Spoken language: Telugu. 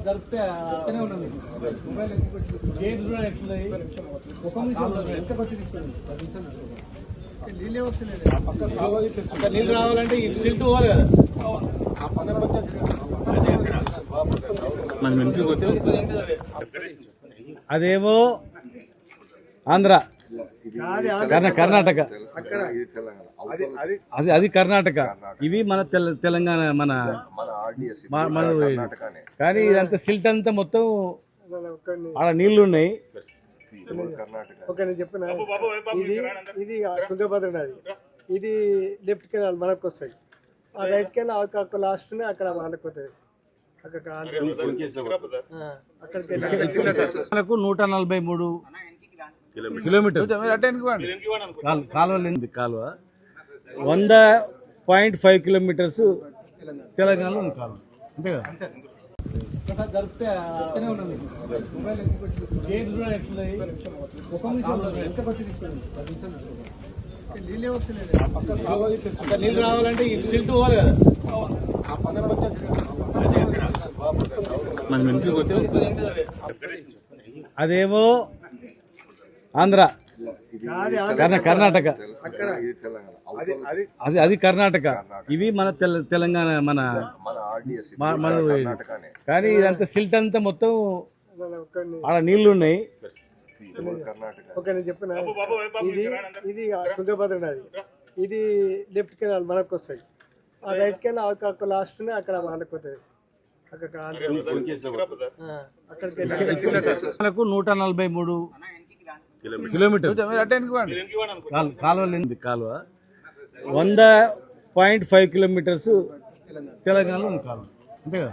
జరిపితే అక్కడే ఉన్నాను. మొబైల్ గేట్ కూడా ఎట్లున్నాయి ఒక నిమిషం ఎంతకు వచ్చి తీసుకోండి. 10 నిమిషాలు నీళ్ళే వస్తున్నాయి. నీళ్ళు రావాలంటే సిల్ట్ పోవాలి కదా. అదేమో ఆంధ్ర, కర్ణాటక, అది కర్ణాటక, ఇవి మన తెలంగాణ, మన కానీ ఇదంతా సిల్ట్ అంతా మొత్తం ఆడ నీళ్లు ఉన్నాయి. చెప్పిన ఇది తుంగభద్ర నది, ఇది లెఫ్ట్ కెనాల్ మనకు వస్తాయి, ఆ రైట్ కెనాల్ లాస్ట్ అక్కడ వాళ్ళకి పోతుంది. మనకు 143 కిలోమీటర్ కాలువ 100.5 కిలోమీటర్స్ తెలంగాణలో ఉంది కాలువ, అంతే కదా. జరిపితే అక్కడే ఉన్నాను. మొబైల్ గేట్ కూడా ఎట్లున్నాయి ఒక నిమిషం ఎంతకు వచ్చి తీసుకోండి. 10 నిమిషాలు నీళ్ళే వస్తున్నాయి. నీళ్ళు రావాలంటే సిల్ట్ పోవాలి కదా. అదేమో ఆంధ్ర, కర్ణాటక, అది కర్ణాటక, ఇవి మన తెలంగాణ, మన కానీ ఇదంతా సిల్ట్ అంతా మొత్తం ఆడ నీళ్లు ఉన్నాయి. చెప్పిన ఇది తుంగభద్ర నది, ఇది లెఫ్ట్ కెనాల్ మనకు వస్తాయి, ఆ రైట్ కెనాల్ లాస్ట్ అక్కడ వాళ్ళకి పోతుంది. మనకు 143 కిలోమీటర్ కాలువ 100.5 కిలోమీటర్స్ తెలంగాణలో ఉంది కాలువ, అంతే కదా.